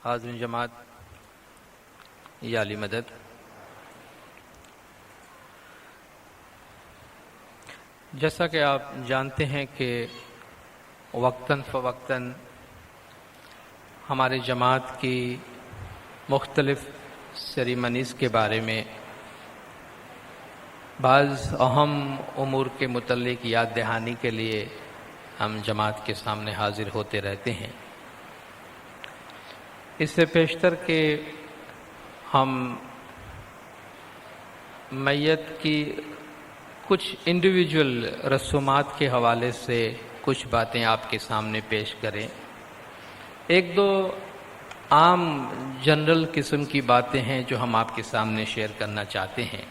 حاضرین جماعت، یا علی مدد، جیسا کہ آپ جانتے ہیں کہ وقتاً فوقتاً ہمارے جماعت کی مختلف سیریمنیز کے بارے میں بعض اہم امور کے متعلق یاد دہانی کے لیے ہم جماعت کے سامنے حاضر ہوتے رہتے ہیں۔ اس سے پیشتر کہ ہم میت کی کچھ انڈیویجول رسومات کے حوالے سے کچھ باتیں آپ کے سامنے پیش کریں، ایک دو عام جنرل قسم کی باتیں ہیں جو ہم آپ کے سامنے شیئر کرنا چاہتے ہیں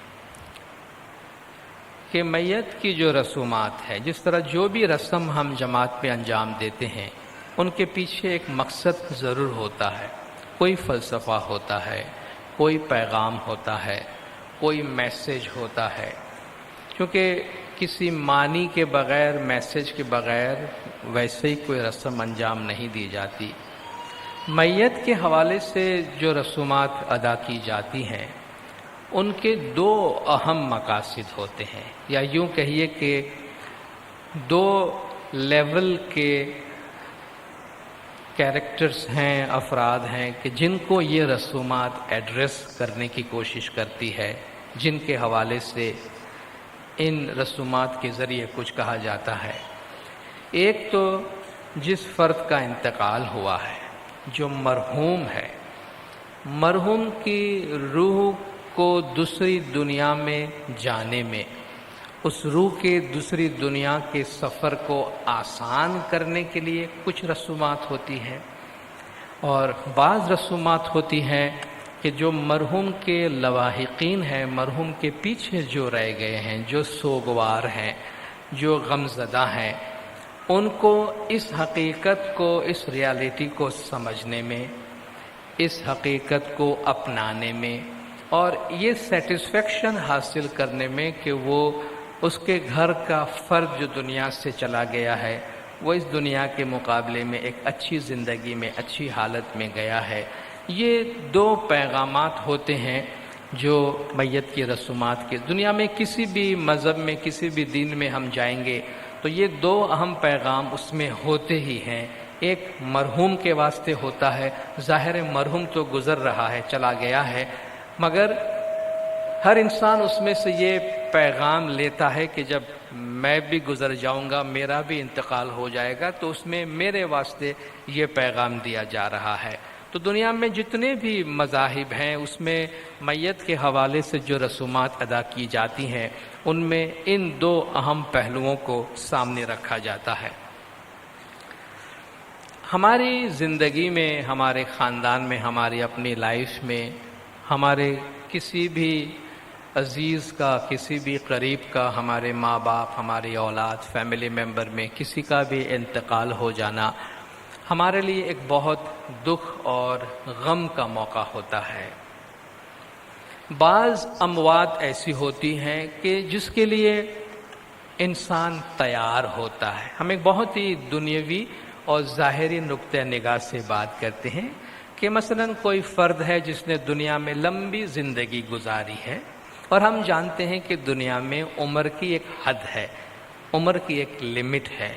کہ میت کی جو رسومات ہے، جس طرح جو بھی رسم ہم جماعت پہ انجام دیتے ہیں ان کے پیچھے ایک مقصد ضرور ہوتا ہے، کوئی فلسفہ ہوتا ہے، کوئی پیغام ہوتا ہے، کوئی میسج ہوتا ہے، کیونکہ کسی معنی کے بغیر، میسج کے بغیر ویسے ہی کوئی رسم انجام نہیں دی جاتی۔ میت کے حوالے سے جو رسومات ادا کی جاتی ہیں ان کے دو اہم مقاصد ہوتے ہیں، یا یوں کہیے کہ دو لیول کے کیریکٹرز ہیں، افراد ہیں کہ جن کو یہ رسومات ایڈریس کرنے کی کوشش کرتی ہے، جن کے حوالے سے ان رسومات کے ذریعے کچھ کہا جاتا ہے۔ ایک تو جس فرد کا انتقال ہوا ہے، جو مرحوم ہے، مرحوم کی روح کو دوسری دنیا میں جانے میں، اس روح کے دوسری دنیا کے سفر کو آسان کرنے کے لیے کچھ رسومات ہوتی ہیں، اور بعض رسومات ہوتی ہیں کہ جو مرحوم کے لواحقین ہیں، مرحوم کے پیچھے جو رہ گئے ہیں، جو سوگوار ہیں، جو غمزدہ ہیں، ان کو اس حقیقت کو، اس ریالٹی کو سمجھنے میں، اس حقیقت کو اپنانے میں، اور یہ سیٹسفیکشن حاصل کرنے میں کہ وہ اس کے گھر کا فرد جو دنیا سے چلا گیا ہے وہ اس دنیا کے مقابلے میں ایک اچھی زندگی میں، اچھی حالت میں گیا ہے۔ یہ دو پیغامات ہوتے ہیں جو میت کی رسومات کے، دنیا میں کسی بھی مذہب میں، کسی بھی دین میں ہم جائیں گے تو یہ دو اہم پیغام اس میں ہوتے ہی ہیں۔ ایک مرحوم کے واسطے ہوتا ہے، ظاہر مرحوم تو گزر رہا ہے، چلا گیا ہے، مگر ہر انسان اس میں سے یہ پیغام لیتا ہے کہ جب میں بھی گزر جاؤں گا، میرا بھی انتقال ہو جائے گا، تو اس میں میرے واسطے یہ پیغام دیا جا رہا ہے۔ تو دنیا میں جتنے بھی مذاہب ہیں اس میں میت کے حوالے سے جو رسومات ادا کی جاتی ہیں ان میں ان دو اہم پہلوؤں کو سامنے رکھا جاتا ہے۔ ہماری زندگی میں، ہمارے خاندان میں، ہماری اپنی لائف میں، ہمارے کسی بھی عزیز کا، کسی بھی قریب کا، ہمارے ماں باپ، ہماری اولاد، فیملی ممبر میں کسی کا بھی انتقال ہو جانا ہمارے لیے ایک بہت دکھ اور غم کا موقع ہوتا ہے۔ بعض اموات ایسی ہوتی ہیں کہ جس کے لیے انسان تیار ہوتا ہے۔ ہم ایک بہت ہی دنیاوی اور ظاہری نقطہ نگاہ سے بات کرتے ہیں کہ مثلا کوئی فرد ہے جس نے دنیا میں لمبی زندگی گزاری ہے، اور ہم جانتے ہیں کہ دنیا میں عمر کی ایک حد ہے، عمر کی ایک لمٹ ہے۔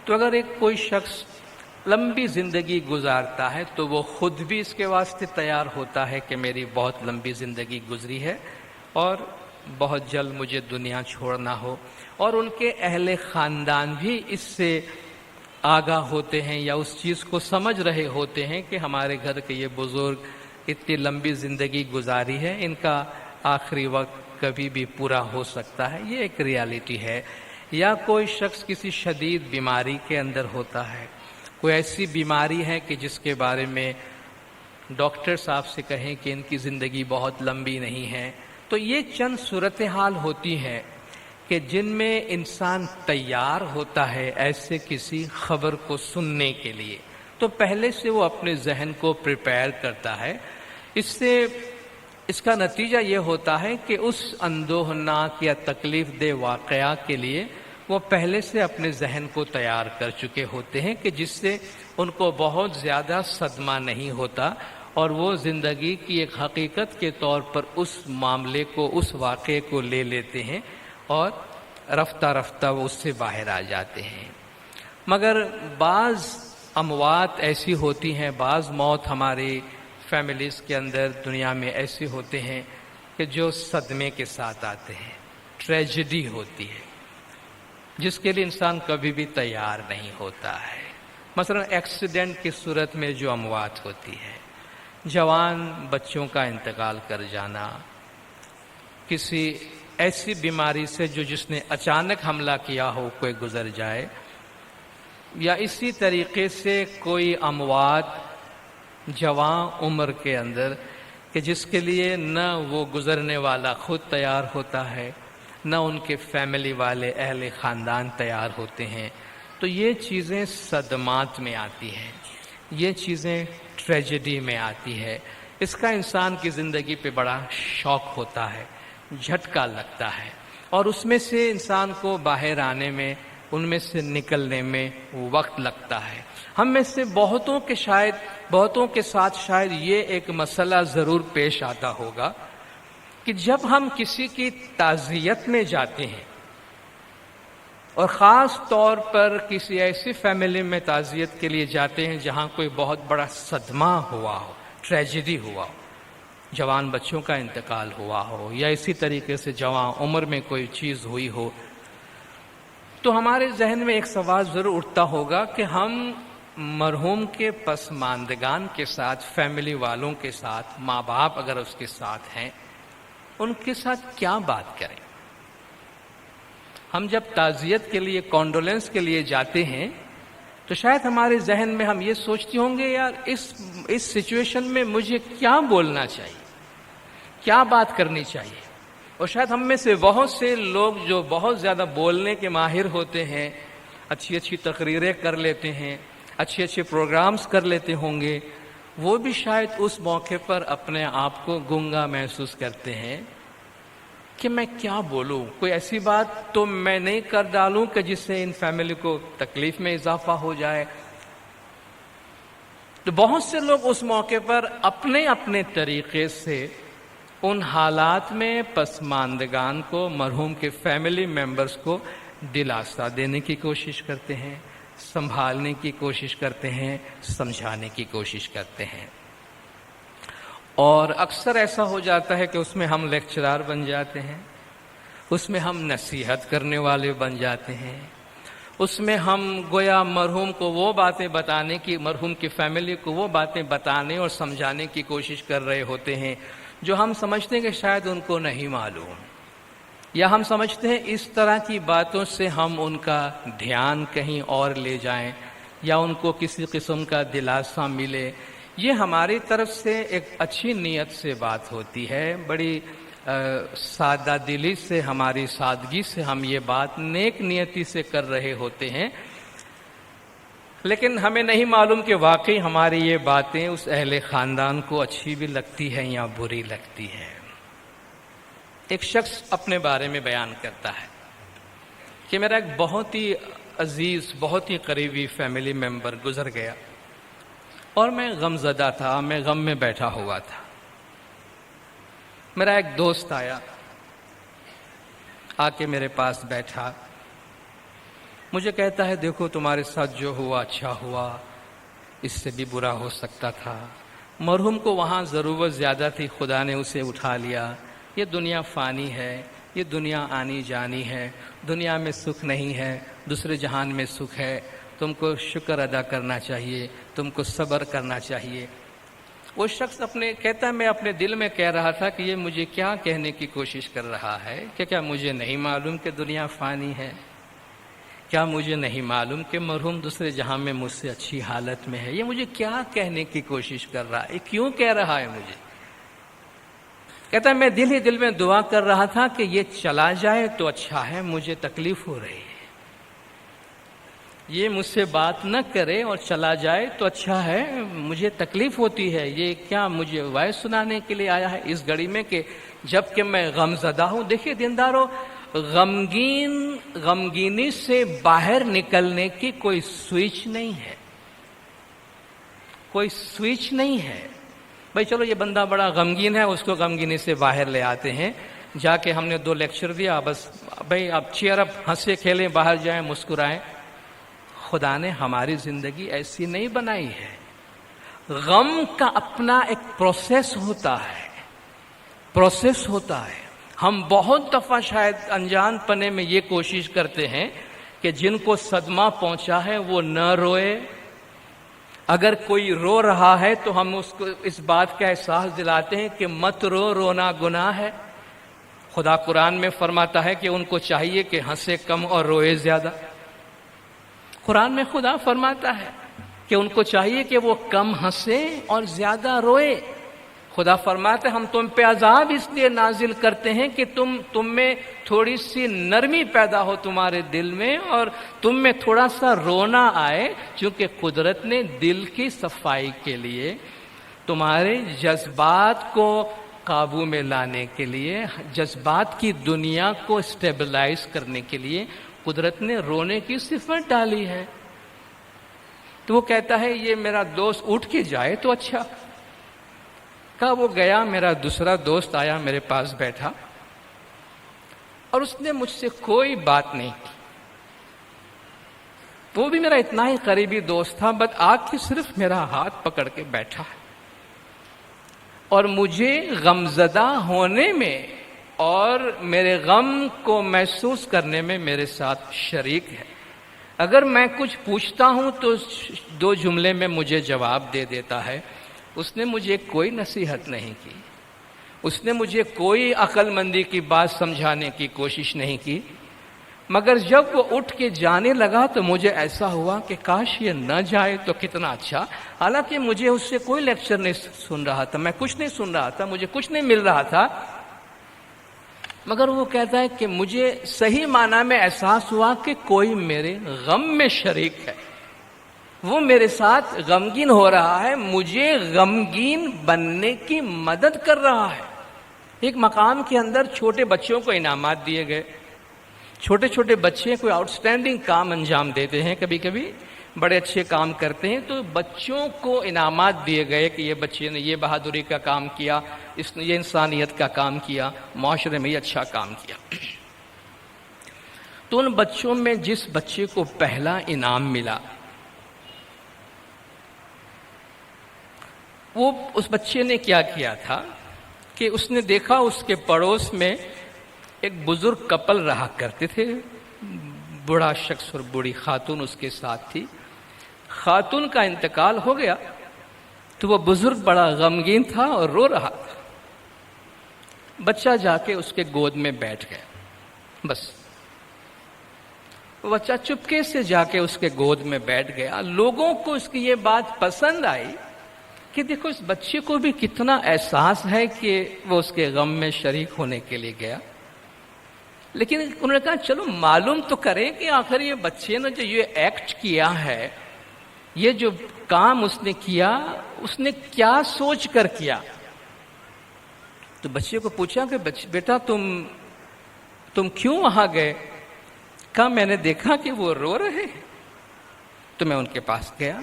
تو اگر ایک کوئی شخص لمبی زندگی گزارتا ہے تو وہ خود بھی اس کے واسطے تیار ہوتا ہے کہ میری بہت لمبی زندگی گزری ہے اور بہت جلد مجھے دنیا چھوڑنا ہو، اور ان کے اہل خاندان بھی اس سے آگاہ ہوتے ہیں یا اس چیز کو سمجھ رہے ہوتے ہیں کہ ہمارے گھر کے یہ بزرگ اتنی لمبی زندگی گزاری ہے، ان کا آخری وقت کبھی بھی پورا ہو سکتا ہے۔ یہ ایک ریالٹی ہے۔ یا کوئی شخص کسی شدید بیماری کے اندر ہوتا ہے، کوئی ایسی بیماری ہے کہ جس کے بارے میں ڈاکٹر صاحب سے کہیں کہ ان کی زندگی بہت لمبی نہیں ہے، تو یہ چند صورتحال ہوتی ہیں کہ جن میں انسان تیار ہوتا ہے ایسے کسی خبر کو سننے کے لیے، تو پہلے سے وہ اپنے ذہن کو پریپیئر کرتا ہے۔ اس کا نتیجہ یہ ہوتا ہے کہ اس اندوہناک یا تکلیف دہ واقعہ کے لیے وہ پہلے سے اپنے ذہن کو تیار کر چکے ہوتے ہیں کہ جس سے ان کو بہت زیادہ صدمہ نہیں ہوتا، اور وہ زندگی کی ایک حقیقت کے طور پر اس معاملے کو، اس واقعے کو لے لیتے ہیں اور رفتہ رفتہ وہ اس سے باہر آ جاتے ہیں۔ مگر بعض اموات ایسی ہوتی ہیں، بعض موت ہماری فیملیز کے اندر دنیا میں ایسے ہوتے ہیں کہ جو صدمے کے ساتھ آتے ہیں، ٹریجڈی ہوتی ہے جس کے لیے انسان کبھی بھی تیار نہیں ہوتا ہے۔ مثلا ایکسیڈنٹ کی صورت میں جو اموات ہوتی ہے، جوان بچوں کا انتقال کر جانا، کسی ایسی بیماری سے جس نے اچانک حملہ کیا ہو کوئی گزر جائے، یا اسی طریقے سے کوئی اموات جوان عمر کے اندر کہ جس کے لیے نہ وہ گزرنے والا خود تیار ہوتا ہے، نہ ان کے فیملی والے اہل خاندان تیار ہوتے ہیں، تو یہ چیزیں صدمات میں آتی ہیں، یہ چیزیں ٹریجڈی میں آتی ہے۔ اس کا انسان کی زندگی پہ بڑا شوق ہوتا ہے، جھٹکا لگتا ہے، اور اس میں سے انسان کو باہر آنے میں، ان میں سے نکلنے میں وقت لگتا ہے۔ ہم میں سے بہتوں کے ساتھ شاید یہ ایک مسئلہ ضرور پیش آتا ہوگا کہ جب ہم کسی کی تعزیت میں جاتے ہیں، اور خاص طور پر کسی ایسی فیملی میں تعزیت کے لیے جاتے ہیں جہاں کوئی بہت بڑا صدمہ ہوا ہو، ٹریجڈی ہوا ہو، جوان بچوں کا انتقال ہوا ہو، یا اسی طریقے سے جوان عمر میں کوئی چیز ہوئی ہو، تو ہمارے ذہن میں ایک سوال ضرور اٹھتا ہوگا کہ ہم مرحوم کے پسماندگان کے ساتھ، فیملی والوں کے ساتھ، ماں باپ اگر اس کے ساتھ ہیں، ان کے ساتھ کیا بات کریں۔ ہم جب تعزیت کے لیے، کانڈولنس کے لیے جاتے ہیں تو شاید ہمارے ذہن میں ہم یہ سوچتے ہوں گے، یار اس سچویشن میں مجھے کیا بولنا چاہیے، کیا بات کرنی چاہیے۔ اور شاید ہم میں سے بہت سے لوگ جو بہت زیادہ بولنے کے ماہر ہوتے ہیں، اچھی اچھی تقریریں کر لیتے ہیں، اچھے اچھے پروگرامز کر لیتے ہوں گے، وہ بھی شاید اس موقع پر اپنے آپ کو گنگا محسوس کرتے ہیں کہ میں کیا بولوں، کوئی ایسی بات تو میں نہیں کر ڈالوں کہ جس سے ان فیملی کو تکلیف میں اضافہ ہو جائے۔ تو بہت سے لوگ اس موقع پر اپنے اپنے طریقے سے ان حالات میں پسماندگان کو، مرحوم کے فیملی ممبرز کو دلاسا دینے کی کوشش کرتے ہیں، سنبھالنے کی کوشش کرتے ہیں، سمجھانے کی کوشش کرتے ہیں۔ اور اکثر ایسا ہو جاتا ہے کہ اس میں ہم لیکچرار بن جاتے ہیں، اس میں ہم نصیحت کرنے والے بن جاتے ہیں، اس میں ہم گویا مرحوم کو وہ باتیں بتانے کی، مرحوم کی فیملی کو وہ باتیں بتانے اور سمجھانے کی کوشش کر رہے ہوتے ہیں جو ہم سمجھتے ہیں کہ شاید ان کو نہیں معلوم، یا ہم سمجھتے ہیں اس طرح کی باتوں سے ہم ان کا دھیان کہیں اور لے جائیں، یا ان کو کسی قسم کا دلاسا ملے۔ یہ ہماری طرف سے ایک اچھی نیت سے بات ہوتی ہے، بڑی سادہ دلی سے، ہماری سادگی سے ہم یہ بات نیک نیتی سے کر رہے ہوتے ہیں، لیکن ہمیں نہیں معلوم کہ واقعی ہماری یہ باتیں اس اہل خاندان کو اچھی بھی لگتی ہیں یا بری لگتی ہیں۔ ایک شخص اپنے بارے میں بیان کرتا ہے کہ میرا ایک بہت ہی عزیز، بہت ہی قریبی فیملی ممبر گزر گیا، اور میں غم زدہ تھا، میں غم میں بیٹھا ہوا تھا۔ میرا ایک دوست آیا، آ کے میرے پاس بیٹھا، مجھے کہتا ہے دیکھو تمہارے ساتھ جو ہوا اچھا ہوا، اس سے بھی برا ہو سکتا تھا، مرحوم کو وہاں ضرورت زیادہ تھی، خدا نے اسے اٹھا لیا، یہ دنیا فانی ہے، یہ دنیا آنی جانی ہے، دنیا میں سکھ نہیں ہے، دوسرے جہان میں سکھ ہے، تم کو شکر ادا کرنا چاہیے، تم کو صبر کرنا چاہیے۔ وہ شخص کہتا ہے میں اپنے دل میں کہہ رہا تھا کہ یہ مجھے کیا کہنے کی کوشش کر رہا ہے، کہ کیا مجھے نہیں معلوم کہ دنیا فانی ہے؟ کیا مجھے نہیں معلوم کہ مرحوم دوسرے جہاں میں مجھ سے اچھی حالت میں ہے؟ یہ مجھے کیا کہنے کی کوشش کر رہا ہے، کیوں کہہ رہا ہے مجھے؟ کہتا ہے میں دل ہی دل میں دعا کر رہا تھا کہ یہ چلا جائے تو اچھا ہے، مجھے تکلیف ہو رہی ہے، یہ مجھ سے بات نہ کرے اور چلا جائے تو اچھا ہے، مجھے تکلیف ہوتی ہے، یہ کیا مجھے وعظ سنانے کے لیے آیا ہے اس گھڑی میں کہ جب کہ میں غم زدہ ہوں؟ دیکھیے دیندارو، غمگینی سے باہر نکلنے کی کوئی سوئچ نہیں ہے، کوئی سوئچ نہیں ہے۔ بھائی چلو یہ بندہ بڑا غمگین ہے، اس کو غمگینی سے باہر لے آتے ہیں، جا کے ہم نے 2 لیکچر دیا، بس بھائی آپ چیئر اپ، ہنسے کھیلیں، باہر جائیں، مسکرائیں۔ خدا نے ہماری زندگی ایسی نہیں بنائی ہے۔ غم کا اپنا ایک پروسیس ہوتا ہے۔ ہم بہت دفعہ شاید انجان پنے میں یہ کوشش کرتے ہیں کہ جن کو صدمہ پہنچا ہے وہ نہ روئے۔ اگر کوئی رو رہا ہے تو ہم اس کو اس بات کا احساس دلاتے ہیں کہ مت رو، رونا گناہ ہے۔ خدا قرآن میں فرماتا ہے کہ ان کو چاہیے کہ ہنسے کم اور روئے زیادہ۔ قرآن میں خدا فرماتا ہے کہ ان کو چاہیے کہ وہ کم ہنسے اور زیادہ روئے۔ خدا فرماتا ہے ہم تم پہ عذاب اس لیے نازل کرتے ہیں کہ تم میں تھوڑی سی نرمی پیدا ہو تمہارے دل میں، اور تم میں تھوڑا سا رونا آئے، چونکہ قدرت نے دل کی صفائی کے لیے، تمہارے جذبات کو قابو میں لانے کے لیے، جذبات کی دنیا کو اسٹیبلائز کرنے کے لیے قدرت نے رونے کی صفت ڈالی ہے۔ تو وہ کہتا ہے یہ میرا دوست اٹھ کے جائے تو اچھا۔ کہا وہ گیا، میرا دوسرا دوست آیا میرے پاس بیٹھا، اور اس نے مجھ سے کوئی بات نہیں کی۔ وہ بھی میرا اتنا ہی قریبی دوست تھا، بس آ کے صرف میرا ہاتھ پکڑ کے بیٹھا ہے، اور مجھے غمزدہ ہونے میں اور میرے غم کو محسوس کرنے میں میرے ساتھ شریک ہے۔ اگر میں کچھ پوچھتا ہوں تو 2 جملے میں مجھے جواب دے دیتا ہے۔ اس نے مجھے کوئی نصیحت نہیں کی، اس نے مجھے کوئی عقل مندی کی بات سمجھانے کی کوشش نہیں کی، مگر جب وہ اٹھ کے جانے لگا تو مجھے ایسا ہوا کہ کاش یہ نہ جائے تو کتنا اچھا۔ حالانکہ مجھے اس سے کوئی لیکچر نہیں سن رہا تھا، میں کچھ نہیں سن رہا تھا، مجھے کچھ نہیں مل رہا تھا، مگر وہ کہتا ہے کہ مجھے صحیح معنی میں احساس ہوا کہ کوئی میرے غم میں شریک ہے، وہ میرے ساتھ غمگین ہو رہا ہے، مجھے غمگین بننے کی مدد کر رہا ہے۔ ایک مقام کے اندر چھوٹے بچوں کو انعامات دیے گئے۔ چھوٹے چھوٹے بچے کوئی آؤٹ اسٹینڈنگ کام انجام دیتے ہیں، کبھی کبھی بڑے اچھے کام کرتے ہیں، تو بچوں کو انعامات دیے گئے کہ یہ بچے نے یہ بہادری کا کام کیا، اس نے یہ انسانیت کا کام کیا، معاشرے میں یہ اچھا کام کیا۔ تو ان بچوں میں جس بچے کو پہلا انعام ملا، وہ اس بچے نے کیا کیا تھا کہ اس نے دیکھا اس کے پڑوس میں ایک بزرگ کپل رہا کرتے تھے، بوڑھا شخص اور بوڑھی خاتون اس کے ساتھ تھی۔ خاتون کا انتقال ہو گیا تو وہ بزرگ بڑا غمگین تھا اور رو رہا تھا۔ بچہ جا کے اس کے گود میں بیٹھ گیا، بس وہ بچہ چپکے سے جا کے اس کے گود میں بیٹھ گیا۔ لوگوں کو اس کی یہ بات پسند آئی کہ دیکھو اس بچے کو بھی کتنا احساس ہے کہ وہ اس کے غم میں شریک ہونے کے لیے گیا۔ لیکن انہوں نے کہا چلو معلوم تو کریں کہ آخر یہ بچے نے جو یہ ایکٹ کیا ہے، یہ جو کام اس نے کیا، اس نے کیا سوچ کر کیا۔ تو بچے کو پوچھا کہ بیٹا تم کیوں وہاں گئے؟ کہا میں نے دیکھا کہ وہ رو رہے ہیں تو میں ان کے پاس گیا۔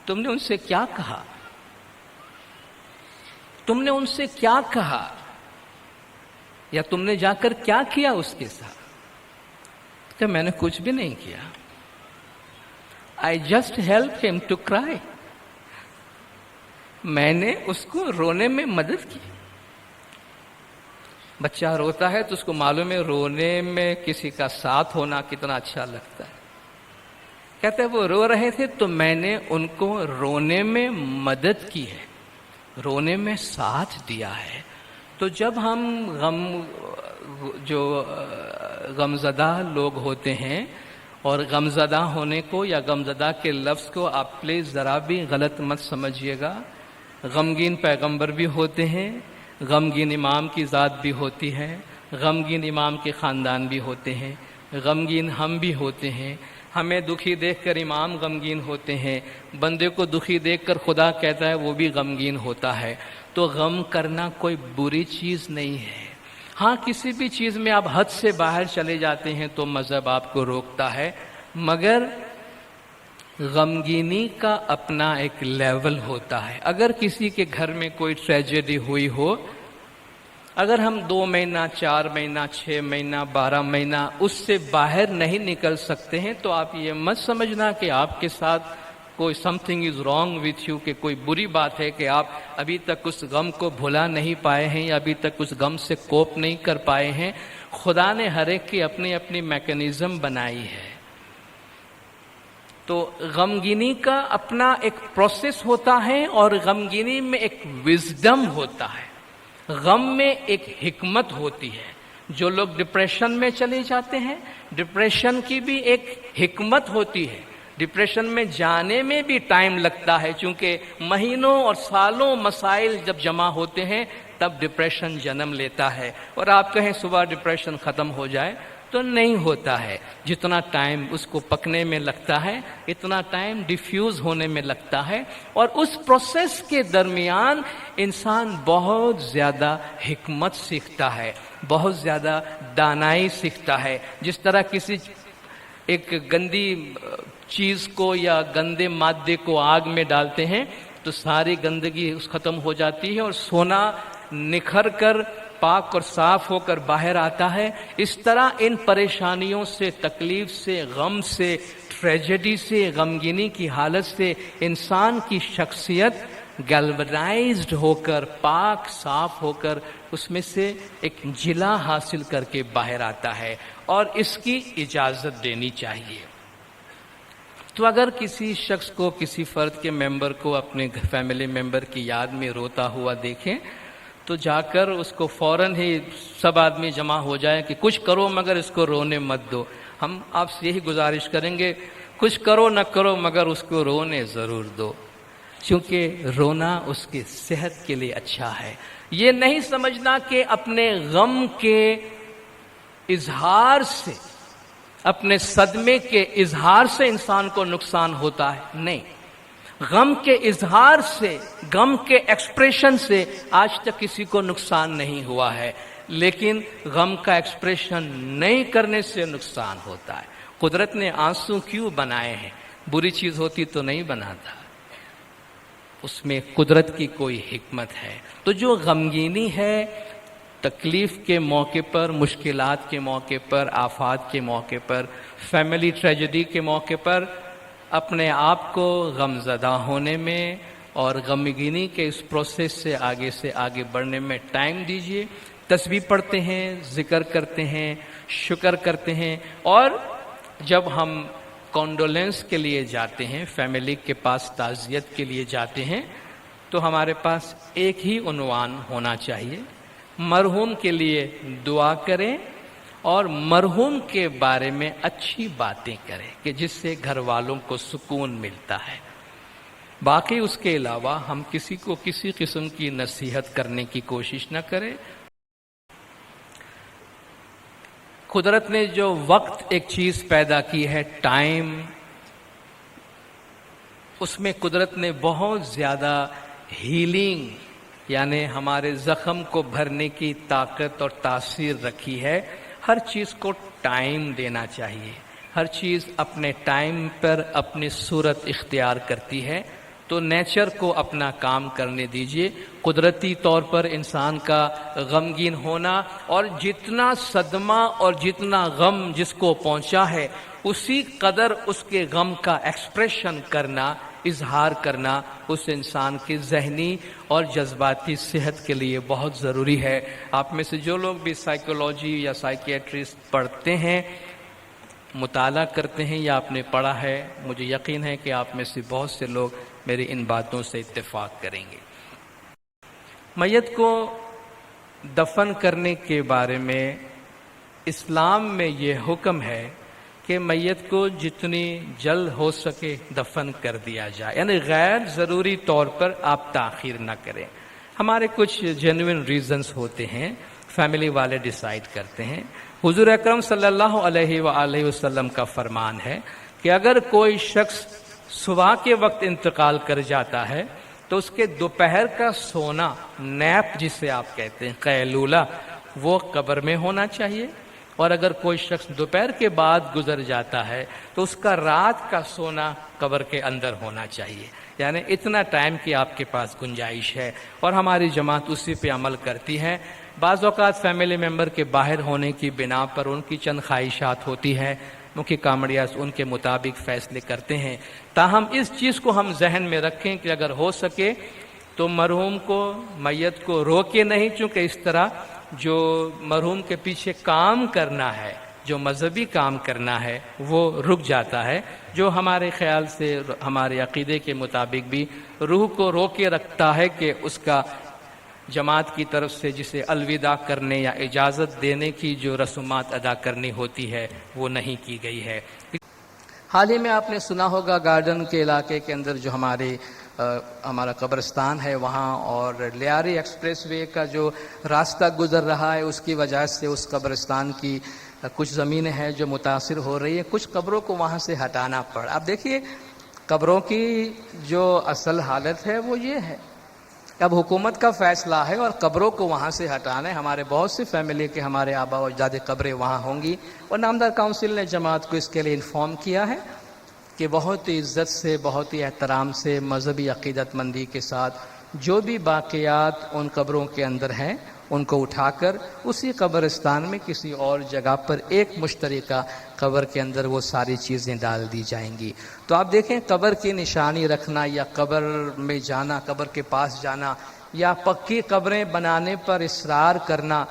تم نے ان سے کیا کہا؟ تم نے ان سے کیا کہا، یا تم نے جا کر کیا کیا اس کے ساتھ؟ کہ میں نے کچھ بھی نہیں کیا، I just helped him to cry۔ میں نے اس کو رونے میں مدد کی۔ بچہ روتا ہے تو اس کو معلوم ہے رونے میں کسی کا ساتھ ہونا کتنا اچھا لگتا ہے۔ کہتے ہیں وہ رو رہے تھے تو میں نے ان کو رونے میں مدد کی ہے، رونے میں ساتھ دیا ہے۔ تو جب ہم غمزدہ لوگ ہوتے ہیں، اور غمزدہ ہونے کو یا غمزدہ کے لفظ کو آپ پلیز ذرا بھی غلط مت سمجھیے گا۔ غمگین پیغمبر بھی ہوتے ہیں، غمگین امام کی ذات بھی ہوتی ہے، غمگین امام کے خاندان بھی ہوتے ہیں، غمگین ہم بھی ہوتے ہیں۔ ہمیں دکھی دیکھ کر امام غمگین ہوتے ہیں، بندے کو دکھی دیکھ کر خدا کہتا ہے وہ بھی غمگین ہوتا ہے۔ تو غم کرنا کوئی بری چیز نہیں ہے۔ ہاں کسی بھی چیز میں آپ حد سے باہر چلے جاتے ہیں تو مذہب آپ کو روکتا ہے، مگر غمگینی کا اپنا ایک لیول ہوتا ہے. اگر کسی کے گھر میں کوئی ٹریجڈی ہوئی ہو، اگر ہم 2 مہینہ 4 مہینہ 6 مہینہ 12 مہینہ اس سے باہر نہیں نکل سکتے ہیں تو آپ یہ مت سمجھنا کہ آپ کے ساتھ کوئی some thing is wrong with you, کہ کوئی بری بات ہے کہ آپ ابھی تک اس غم کو بھلا نہیں پائے ہیں یا ابھی تک اس غم سے کوپ نہیں کر پائے ہیں. خدا نے ہر ایک کی اپنی اپنی میکینزم بنائی ہے. تو غمگینی کا اپنا ایک پروسیس ہوتا ہے اور غمگینی میں ایک وزڈم ہوتا ہے. غم میں ایک حکمت ہوتی ہے. جو لوگ ڈپریشن میں چلے جاتے ہیں، ڈپریشن کی بھی ایک حکمت ہوتی ہے. ڈپریشن میں جانے میں بھی ٹائم لگتا ہے، چونکہ مہینوں اور سالوں مسائل جب جمع ہوتے ہیں تب ڈپریشن جنم لیتا ہے. اور آپ کہیں صبح ڈپریشن ختم ہو جائے تو نہیں ہوتا ہے. جتنا ٹائم اس کو پکنے میں لگتا ہے اتنا ٹائم ڈیفیوز ہونے میں لگتا ہے. اور اس پروسیس کے درمیان انسان بہت زیادہ حکمت سیکھتا ہے، بہت زیادہ دانائی سیکھتا ہے. جس طرح کسی ایک گندی چیز کو یا گندے مادے کو آگ میں ڈالتے ہیں تو ساری گندگی ختم ہو جاتی ہے اور سونا نکھر کر پاک اور صاف ہو کر باہر آتا ہے. اس طرح ان پریشانیوں سے، تکلیف سے، غم سے، ٹریجڈی سے، غمگینی کی حالت سے انسان کی شخصیت گیلونائزڈ ہو کر، پاک صاف ہو کر اس میں سے ایک جلا حاصل کر کے باہر آتا ہے. اور اس کی اجازت دینی چاہیے. تو اگر کسی شخص کو، کسی فرد کے ممبر کو اپنے فیملی ممبر کی یاد میں روتا ہوا دیکھیں تو جا کر اس کو فوراً ہی سب آدمی جمع ہو جائے کہ کچھ کرو مگر اس کو رونے مت دو. ہم آپ سے یہی گزارش کریں گے، کچھ کرو نہ کرو مگر اس کو رونے ضرور دو، کیونکہ رونا اس کی صحت کے لیے اچھا ہے. یہ نہیں سمجھنا کہ اپنے غم کے اظہار سے، اپنے صدمے کے اظہار سے انسان کو نقصان ہوتا ہے. نہیں، غم کے اظہار سے، غم کے ایکسپریشن سے آج تک کسی کو نقصان نہیں ہوا ہے، لیکن غم کا ایکسپریشن نہیں کرنے سے نقصان ہوتا ہے. قدرت نے آنسو کیوں بنائے ہیں؟ بری چیز ہوتی تو نہیں بناتا. اس میں قدرت کی کوئی حکمت ہے. تو جو غمگینی ہے، تکلیف کے موقع پر، مشکلات کے موقع پر، آفات کے موقع پر، فیملی ٹریجڈی کے موقع پر اپنے آپ کو غم زدہ ہونے میں اور غمگینی کے اس پروسیس سے آگے بڑھنے میں ٹائم دیجیے. تسبیح پڑھتے ہیں، ذکر کرتے ہیں، شکر کرتے ہیں. اور جب ہم کانڈولنس کے لیے جاتے ہیں، فیملی کے پاس تعزیت کے لیے جاتے ہیں، تو ہمارے پاس ایک ہی عنوان ہونا چاہیے: مرحوم کے لیے دعا کریں اور مرحوم کے بارے میں اچھی باتیں کریں کہ جس سے گھر والوں کو سکون ملتا ہے. باقی اس کے علاوہ ہم کسی کو کسی قسم کی نصیحت کرنے کی کوشش نہ کریں. قدرت نے جو وقت ایک چیز پیدا کی ہے، ٹائم، اس میں قدرت نے بہت زیادہ ہیلنگ، یعنی ہمارے زخم کو بھرنے کی طاقت اور تاثیر رکھی ہے. ہر چیز کو ٹائم دینا چاہیے. ہر چیز اپنے ٹائم پر اپنی صورت اختیار کرتی ہے. تو نیچر کو اپنا کام کرنے دیجیے. قدرتی طور پر انسان کا غمگین ہونا اور جتنا صدمہ اور جتنا غم جس کو پہنچا ہے اسی قدر اس کے غم کا ایکسپریشن کرنا، اظہار کرنا اس انسان کی ذہنی اور جذباتی صحت کے لیے بہت ضروری ہے. آپ میں سے جو لوگ بھی سائیکولوجی یا سائیکیٹرسٹ پڑھتے ہیں، مطالعہ کرتے ہیں یا آپ نے پڑھا ہے، مجھے یقین ہے کہ آپ میں سے بہت سے لوگ میری ان باتوں سے اتفاق کریں گے. میت کو دفن کرنے کے بارے میں اسلام میں یہ حکم ہے کہ میت کو جتنی جلد ہو سکے دفن کر دیا جائے، یعنی غیر ضروری طور پر آپ تاخیر نہ کریں. ہمارے کچھ جینوئن ریزنز ہوتے ہیں، فیملی والے ڈیسائیڈ کرتے ہیں. حضور اکرم صلی اللہ علیہ وآلہ وسلم کا فرمان ہے کہ اگر کوئی شخص صبح کے وقت انتقال کر جاتا ہے تو اس کے دوپہر کا سونا، نیپ جسے آپ کہتے ہیں، قیلولہ، وہ قبر میں ہونا چاہیے. اور اگر کوئی شخص دوپہر کے بعد گزر جاتا ہے تو اس کا رات کا سونا قبر کے اندر ہونا چاہیے، یعنی اتنا ٹائم کی آپ کے پاس گنجائش ہے، اور ہماری جماعت اسی پہ عمل کرتی ہے۔ بعض اوقات فیملی ممبر کے باہر ہونے کی بنا پر ان کی چند خواہشات ہوتی ہیں، مکھی کامڑیاز ان کے مطابق فیصلے کرتے ہیں، تاہم اس چیز کو ہم ذہن میں رکھیں کہ اگر ہو سکے تو مرحوم کو، میت کو روکے نہیں، چونکہ اس طرح جو مرحوم کے پیچھے کام کرنا ہے، جو مذہبی کام کرنا ہے، وہ رک جاتا ہے، جو ہمارے خیال سے، ہمارے عقیدے کے مطابق بھی روح کو روکے رکھتا ہے کہ اس کا جماعت کی طرف سے جسے الوداع کرنے یا اجازت دینے کی جو رسومات ادا کرنی ہوتی ہے وہ نہیں کی گئی ہے۔ حال ہی میں آپ نے سنا ہوگا گارڈن کے علاقے کے اندر جو ہمارا قبرستان ہے وہاں، اور لیاری ایکسپریس وے کا جو راستہ گزر رہا ہے اس کی وجہ سے اس قبرستان کی کچھ زمینیں ہیں جو متاثر ہو رہی ہیں، کچھ قبروں کو وہاں سے ہٹانا پڑا۔ اب دیکھیے قبروں کی جو اصل حالت ہے وہ یہ ہے، اب حکومت کا فیصلہ ہے اور قبروں کو وہاں سے ہٹانا ہے۔ ہمارے بہت سی فیملی کے، ہمارے آبا و اجداد قبریں وہاں ہوں گی، اور نامدار کونسل نے جماعت کو اس کے لیے انفارم کیا ہے کہ بہت ہی عزت سے، بہت ہی احترام سے، مذہبی عقیدت مندی کے ساتھ جو بھی باقیات ان قبروں کے اندر ہیں ان کو اٹھا کر اسی قبرستان میں کسی اور جگہ پر ایک مشترکہ قبر کے اندر وہ ساری چیزیں ڈال دی جائیں گی۔ تو آپ دیکھیں قبر کی نشانی رکھنا یا قبر میں جانا، قبر کے پاس جانا یا پکی قبریں بنانے پر اصرار کرنا،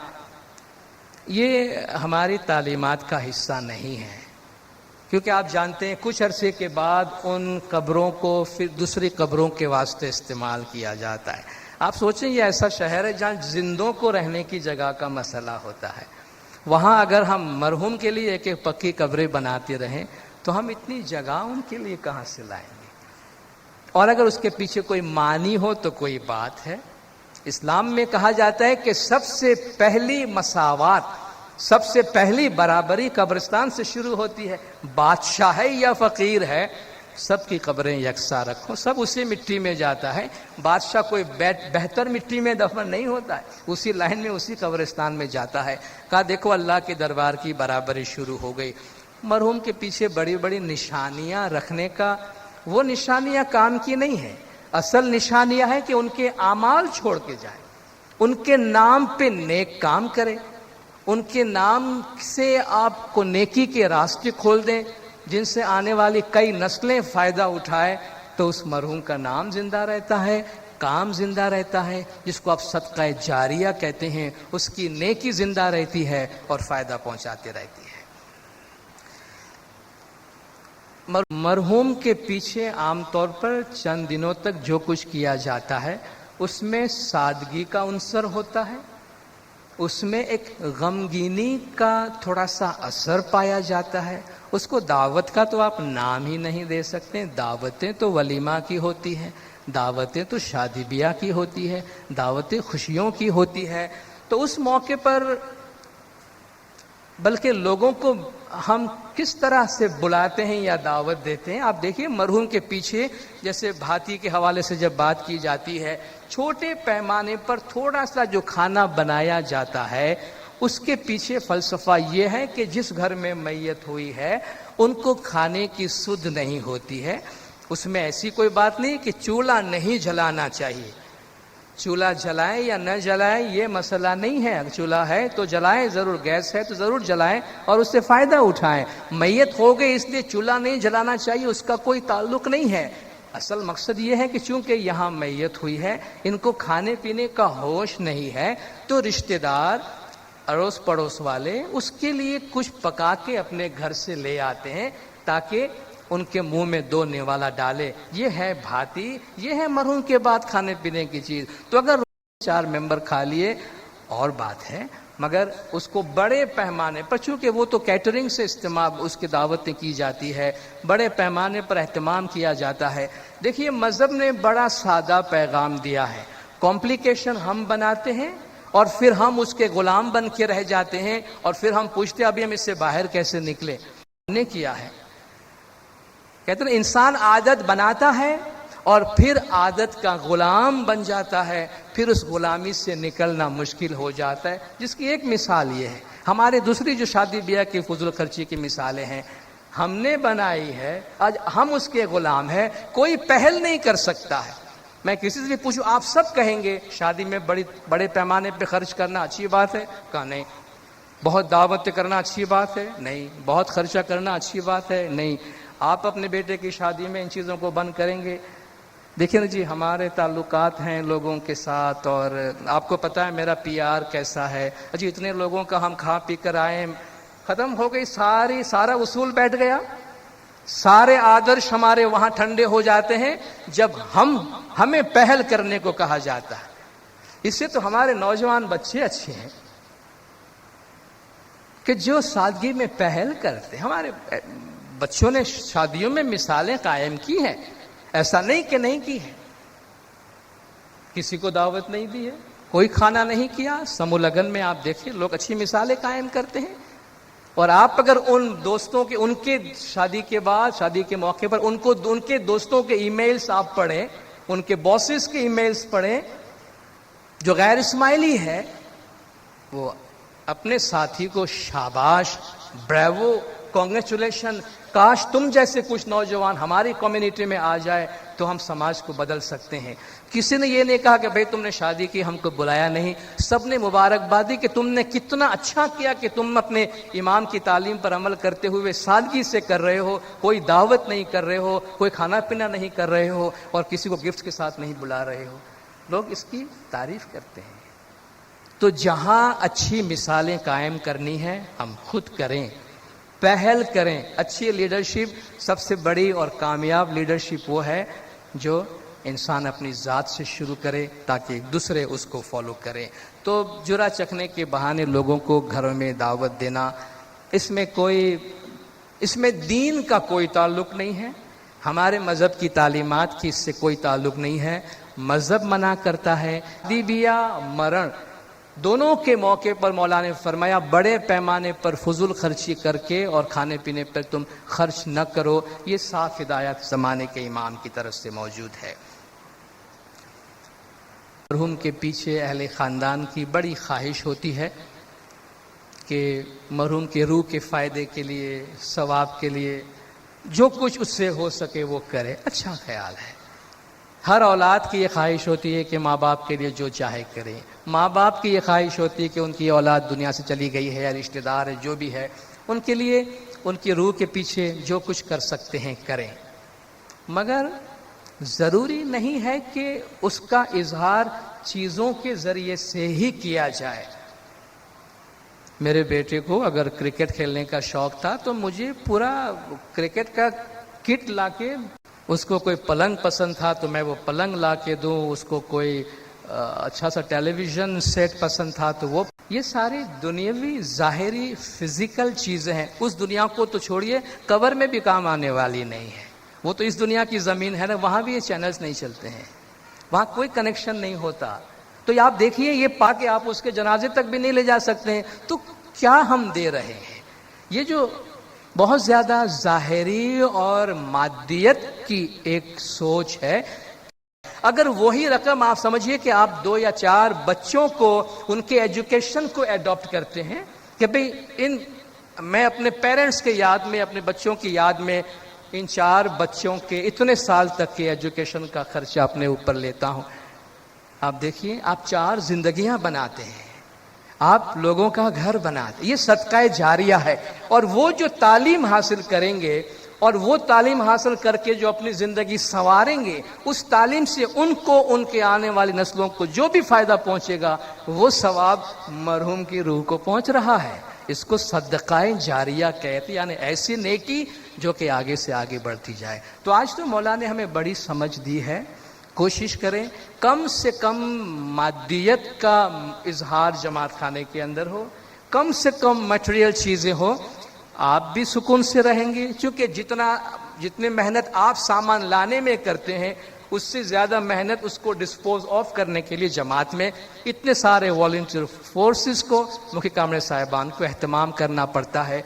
یہ ہماری تعلیمات کا حصہ نہیں ہے، کیونکہ آپ جانتے ہیں کچھ عرصے کے بعد ان قبروں کو پھر دوسری قبروں کے واسطے استعمال کیا جاتا ہے۔ آپ سوچیں یہ ایسا شہر ہے جہاں زندوں کو رہنے کی جگہ کا مسئلہ ہوتا ہے، وہاں اگر ہم مرحوم کے لیے ایک ایک پکی قبریں بناتے رہیں تو ہم اتنی جگہ ان کے لیے کہاں سے لائیں گے؟ اور اگر اس کے پیچھے کوئی معنی ہو تو کوئی بات ہے۔ اسلام میں کہا جاتا ہے کہ سب سے پہلی مساوات، سب سے پہلی برابری قبرستان سے شروع ہوتی ہے۔ بادشاہ ہے یا فقیر ہے، سب کی قبریں یکساں رکھو، سب اسی مٹی میں جاتا ہے۔ بادشاہ کوئی بہتر مٹی میں دفن نہیں ہوتا ہے، اسی لائن میں، اسی قبرستان میں جاتا ہے۔ کہا دیکھو اللہ کے دربار کی برابری شروع ہو گئی۔ مرحوم کے پیچھے بڑی بڑی نشانیاں رکھنے کا، وہ نشانیاں کام کی نہیں ہیں، اصل نشانیاں ہیں کہ ان کے اعمال چھوڑ کے جائیں، ان کے نام پہ نیک کام کریں، ان کے نام سے آپ کو نیکی کے راستے کھول دیں جن سے آنے والی کئی نسلیں فائدہ اٹھائے، تو اس مرحوم کا نام زندہ رہتا ہے، کام زندہ رہتا ہے، جس کو آپ صدقہ جاریہ کہتے ہیں، اس کی نیکی زندہ رہتی ہے اور فائدہ پہنچاتے رہتی ہے۔ مرحوم کے پیچھے عام طور پر چند دنوں تک جو کچھ کیا جاتا ہے اس میں سادگی کا عنصر ہوتا ہے، اس میں ایک غمگینی کا تھوڑا سا اثر پایا جاتا ہے۔ اس کو دعوت کا تو آپ نام ہی نہیں دے سکتے، دعوتیں تو ولیمہ کی ہوتی ہیں، دعوتیں تو شادی بیاہ کی ہوتی ہے، دعوتیں خوشیوں کی ہوتی ہے۔ تو اس موقع پر بلکہ لوگوں کو ہم کس طرح سے بلاتے ہیں یا دعوت دیتے ہیں، آپ دیکھیے مرحوم کے پیچھے جیسے بھاتی کے حوالے سے جب بات کی جاتی ہے، چھوٹے پیمانے پر تھوڑا سا جو کھانا بنایا جاتا ہے اس کے پیچھے فلسفہ یہ ہے کہ جس گھر میں میت ہوئی ہے ان کو کھانے کی سدھ نہیں ہوتی ہے۔ اس میں ایسی کوئی بات نہیں کہ چولہا نہیں جلانا چاہیے، چولہا جلائیں یا نہ جلائیں یہ مسئلہ نہیں ہے، چولہا ہے تو جلائیں ضرور، گیس ہے تو ضرور جلائیں اور اس سے فائدہ اٹھائیں۔ میت ہو گئی اس لیے چولہا نہیں جلانا چاہیے، اس کا کوئی تعلق نہیں ہے۔ اصل مقصد یہ ہے کہ چونکہ یہاں میت ہوئی ہے، ان کو کھانے پینے کا ہوش نہیں ہے، تو رشتہ دار، اڑوس پڑوس والے اس کے لیے کچھ پکا کے اپنے گھر سے لے آتے ہیں تاکہ ان کے منہ میں دو نوالا ڈالے۔ یہ ہے بھاتی، یہ ہے مرحوم کے بعد کھانے پینے کی چیز۔ تو اگر 4 ممبر کھا لیے اور بات ہے، مگر اس کو بڑے پیمانے پر، چونکہ وہ تو کیٹرنگ سے استعمال اس کی دعوتیں کی جاتی ہے، بڑے پیمانے پر اہتمام کیا جاتا ہے۔ دیکھیے مذہب نے بڑا سادہ پیغام دیا ہے، کمپلیکیشن ہم بناتے ہیں اور پھر ہم اس کے غلام بن کے رہ جاتے ہیں اور پھر ہم پوچھتے ہیں ابھی ہم اس سے باہر کیسے نکلے۔ ہم نے کیا ہے، کہتے ہیں انسان عادت بناتا ہے اور پھر عادت کا غلام بن جاتا ہے، پھر اس غلامی سے نکلنا مشکل ہو جاتا ہے، جس کی ایک مثال یہ ہے۔ ہمارے دوسری جو شادی بیاہ کی فضول خرچی کی مثالیں ہیں، ہم نے بنائی ہے، آج ہم اس کے غلام ہیں، کوئی پہل نہیں کر سکتا ہے۔ میں کسی سے بھی پوچھوں، آپ سب کہیں گے شادی میں بڑے پیمانے پہ خرچ کرنا اچھی بات ہے؟ کہا نہیں۔ بہت دعوت کرنا اچھی بات ہے؟ نہیں۔ بہت خرچہ کرنا اچھی بات ہے؟ نہیں۔ آپ اپنے بیٹے کی شادی میں ان چیزوں کو بند کریں گے؟ دیکھیں نا جی، ہمارے تعلقات ہیں لوگوں کے ساتھ، اور آپ کو پتہ ہے میرا پی آر کیسا ہے جی، اتنے لوگوں کا ہم کھا پی کر آئے، ختم ہو گئی سارا اصول بیٹھ گیا، سارے آدرش ہمارے وہاں ٹھنڈے ہو جاتے ہیں جب ہمیں پہل کرنے کو کہا جاتا ہے۔ اس سے تو ہمارے نوجوان بچے اچھے ہیں کہ جو سادگی میں پہل کرتے۔ ہمارے بچوں نے شادیوں میں مثالیں قائم کی ہیں، ایسا نہیں کہ نہیں کی ہے۔ کسی کو دعوت نہیں دی ہے، کوئی کھانا نہیں کیا، سمو لگن میں آپ دیکھیں لوگ اچھی مثالیں قائم کرتے ہیں۔ اور آپ اگر ان دوستوں کے، ان کے شادی کے بعد، شادی کے موقع پر ان کے دوستوں کے ای میلز آپ پڑھیں، ان کے باسز کے ای میلز پڑھیں، جو غیر اسماعیلی ہے، وہ اپنے ساتھی کو شاباش، بریوو، کانگریچولیشن، کاش تم جیسے کچھ نوجوان ہماری کمیونٹی میں آ جائے تو ہم سماج کو بدل سکتے ہیں۔ کسی نے یہ نہیں کہا کہ بھئی تم نے شادی کی ہم کو بلایا نہیں، سب نے مبارکبادی کہ تم نے کتنا اچھا کیا کہ تم اپنے امام کی تعلیم پر عمل کرتے ہوئے سادگی سے کر رہے ہو، کوئی دعوت نہیں کر رہے ہو، کوئی کھانا پینا نہیں کر رہے ہو، اور کسی کو گفٹ کے ساتھ نہیں بلا رہے ہو۔ لوگ اس کی تعریف کرتے ہیں۔ تو جہاں اچھی مثالیں قائم کرنی ہے ہم خود کریں، پہل کریں۔ اچھی لیڈرشپ، سب سے بڑی اور کامیاب لیڈرشپ وہ ہے جو انسان اپنی ذات سے شروع کرے تاکہ دوسرے اس کو فالو کریں۔ تو جرا چکھنے کے بہانے لوگوں کو گھروں میں دعوت دینا، اس میں دین کا کوئی تعلق نہیں ہے، ہمارے مذہب کی تعلیمات کی اس سے کوئی تعلق نہیں ہے۔ مذہب منع کرتا ہے دیبیا مرن دونوں کے موقع پر مولانا نے فرمایا بڑے پیمانے پر فضول خرچی کر کے اور کھانے پینے پر تم خرچ نہ کرو۔ یہ صاف ہدایت زمانے کے امام کی طرف سے موجود ہے۔ مرحوم کے پیچھے اہل خاندان کی بڑی خواہش ہوتی ہے کہ مرحوم کے روح کے فائدے کے لیے، ثواب کے لیے جو کچھ اس سے ہو سکے وہ کرے، اچھا خیال ہے۔ ہر اولاد کی یہ خواہش ہوتی ہے کہ ماں باپ کے لیے جو چاہے کریں، ماں باپ کی یہ خواہش ہوتی ہے کہ ان کی اولاد دنیا سے چلی گئی ہے یا رشتہ دار ہے جو بھی ہے، ان کے لیے ان کی روح کے پیچھے جو کچھ کر سکتے ہیں کریں، مگر ضروری نہیں ہے کہ اس کا اظہار چیزوں کے ذریعے سے ہی کیا جائے۔ میرے بیٹے کو اگر کرکٹ کھیلنے کا شوق تھا تو مجھے پورا کرکٹ کا کٹ لا کے، اس کو کوئی پلنگ پسند تھا تو میں وہ پلنگ لا کے دوں، اس کو کوئی اچھا سا ٹیلی ویژن سیٹ پسند تھا تو وہ، یہ ساری دنیاوی ظاہری فزیکل چیزیں ہیں، اس دنیا کو تو چھوڑیے، کور میں بھی کام آنے والی نہیں ہے۔ وہ تو اس دنیا کی زمین ہے نا، وہاں بھی یہ چینلز نہیں چلتے ہیں، وہاں کوئی کنیکشن نہیں ہوتا۔ تو یہ آپ دیکھیے، یہ پا کے آپ اس کے جنازے تک بھی نہیں لے جا سکتے ہیں، تو کیا ہم دے رہے ہیں؟ یہ جو بہت زیادہ ظاہری اور مادیت کی ایک سوچ ہے، اگر وہی رقم آپ سمجھیے کہ آپ 2 یا 4 بچوں کو ان کے ایجوکیشن کو ایڈاپٹ کرتے ہیں کہ بھئی میں اپنے پیرنٹس کے یاد میں، اپنے بچوں کی یاد میں ان 4 بچوں کے اتنے سال تک کے ایجوکیشن کا خرچہ اپنے اوپر لیتا ہوں، آپ دیکھیے آپ 4 زندگیاں بناتے ہیں، آپ لوگوں کا گھر بناتے ہیں، یہ صدقہ جاریہ ہے۔ اور وہ جو تعلیم حاصل کریں گے اور وہ تعلیم حاصل کر کے جو اپنی زندگی سنواریں گے، اس تعلیم سے ان کو، ان کے آنے والی نسلوں کو جو بھی فائدہ پہنچے گا وہ ثواب مرحوم کی روح کو پہنچ رہا ہے۔ اس کو صدقہ جاریہ کہتے، یعنی ایسی نیکی جو کہ آگے سے آگے بڑھتی جائے۔ تو آج تو مولا نے ہمیں بڑی سمجھ دی ہے، کوشش کریں کم سے کم مادیت کا اظہار جماعت خانے کے اندر ہو، کم سے کم میٹیریل چیزیں ہو، آپ بھی سکون سے رہیں گے، چونکہ جتنے محنت آپ سامان لانے میں کرتے ہیں اس سے زیادہ محنت اس کو ڈسپوز آف کرنے کے لیے جماعت میں اتنے سارے والنٹیئر فورسز کو، مکھی کامرے صاحبان کو اہتمام کرنا پڑتا ہے،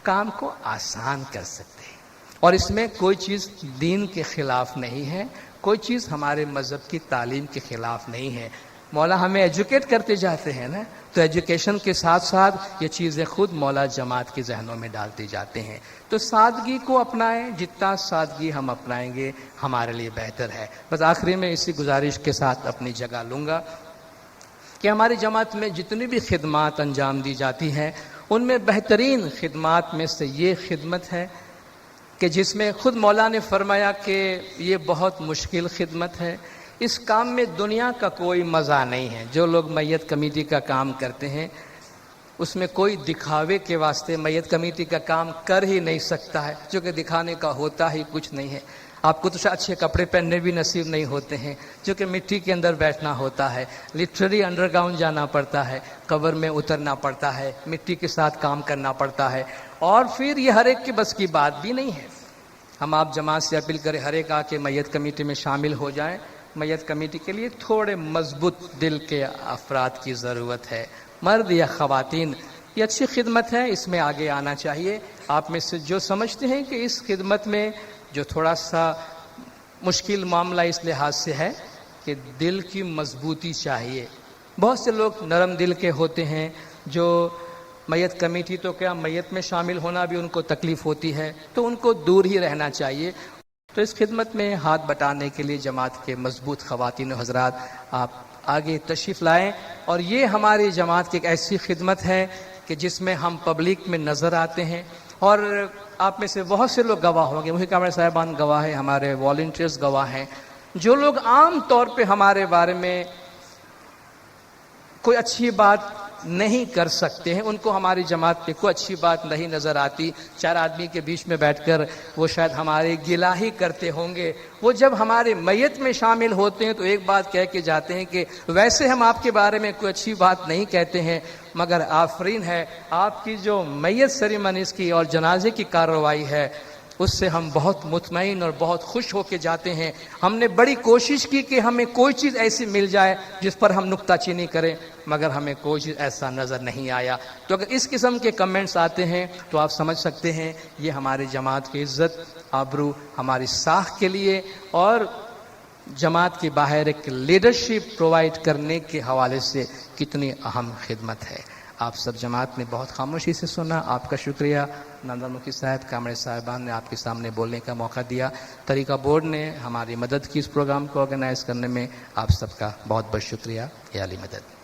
کام کو آسان کر سکتے ہیں۔ اور اس میں کوئی چیز دین کے خلاف نہیں ہے، کوئی چیز ہمارے مذہب کی تعلیم کے خلاف نہیں ہے. مولا ہمیں ایجوکیٹ کرتے جاتے ہیں نا، تو ایجوکیشن کے ساتھ ساتھ یہ چیزیں خود مولا جماعت کے ذہنوں میں ڈالتے جاتے ہیں. تو سادگی کو اپنائیں، جتنا سادگی ہم اپنائیں گے ہمارے لیے بہتر ہے. بس آخری میں اسی گزارش کے ساتھ اپنی جگہ لوں گا کہ ہماری جماعت میں جتنی بھی خدمات انجام دی جاتی ہیں ان میں بہترین خدمات میں سے یہ خدمت ہے کہ جس میں خود مولا نے فرمایا کہ یہ بہت مشکل خدمت ہے. اس کام میں دنیا کا کوئی مزہ نہیں ہے. جو لوگ میت کمیٹی کا کام کرتے ہیں اس میں کوئی دکھاوے کے واسطے میت کمیٹی کا کام کر ہی نہیں سکتا ہے، جو کہ دکھانے کا ہوتا ہی کچھ نہیں ہے. آپ کو تو اچھے کپڑے پہننے بھی نصیب نہیں ہوتے ہیں، جو کہ مٹی کے اندر بیٹھنا ہوتا ہے، لٹرلی انڈر گراؤنڈ جانا پڑتا ہے، قبر میں اترنا پڑتا ہے، مٹی کے ساتھ کام کرنا پڑتا ہے، اور پھر یہ ہر ایک کے بس کی بات بھی نہیں ہے. ہم آپ جماعت سے اپیل کریں ہر ایک آ کے میت کمیٹی میں شامل ہو جائیں. میت کمیٹی کے لیے تھوڑے مضبوط دل کے افراد کی ضرورت ہے، مرد یا خواتین. یہ اچھی خدمت ہے، اس میں آگے آنا چاہیے. آپ میں سے جو سمجھتے ہیں کہ اس خدمت میں جو تھوڑا سا مشکل معاملہ اس لحاظ سے ہے کہ دل کی مضبوطی چاہیے. بہت سے لوگ نرم دل کے ہوتے ہیں جو میت کمیٹی تو کیا میت میں شامل ہونا بھی ان کو تکلیف ہوتی ہے، تو ان کو دور ہی رہنا چاہیے. تو اس خدمت میں ہاتھ بٹانے کے لیے جماعت کے مضبوط خواتین و حضرات آپ آگے تشریف لائیں. اور یہ ہماری جماعت کی ایک ایسی خدمت ہے کہ جس میں ہم پبلک میں نظر آتے ہیں، اور آپ میں سے بہت سے لوگ گواہ ہوں گے، مجھے کامرے صاحبان گواہ ہیں، ہمارے والنٹیئرز گواہ ہیں. جو لوگ عام طور پہ ہمارے بارے میں کوئی اچھی بات نہیں کر سکتے ہیں، ان کو ہماری جماعت پہ کوئی اچھی بات نہیں نظر آتی. 4 آدمی کے بیچ میں بیٹھ کر وہ شاید ہمارے گلہ ہی کرتے ہوں گے. وہ جب ہمارے میت میں شامل ہوتے ہیں تو ایک بات کہہ کے جاتے ہیں کہ ویسے ہم آپ کے بارے میں کوئی اچھی بات نہیں کہتے ہیں، مگر آفرین ہے آپ کی جو میت سیریمنیز کی اور جنازے کی کارروائی ہے اس سے ہم بہت مطمئن اور بہت خوش ہو کے جاتے ہیں. ہم نے بڑی کوشش کی کہ ہمیں کوئی چیز ایسی مل جائے جس پر ہم نکتہ چینی کریں، مگر ہمیں کوئی چیز ایسا نظر نہیں آیا. تو اگر اس قسم کے کمنٹس آتے ہیں تو آپ سمجھ سکتے ہیں یہ ہماری جماعت کی عزت آبرو، ہماری ساکھ کے لیے اور جماعت کے باہر ایک لیڈرشپ پرووائڈ کرنے کے حوالے سے کتنی اہم خدمت ہے. آپ سب جماعت نے بہت خاموشی سے سنا، آپ کا شکریہ. ناندر مکی صاحب، کامرے صاحبان نے آپ کے سامنے بولنے کا موقع دیا. طریقہ بورڈ نے ہماری مدد کی اس پروگرام کو آرگنائز کرنے میں، آپ سب کا بہت بہت شکریہ. یا علی مدد.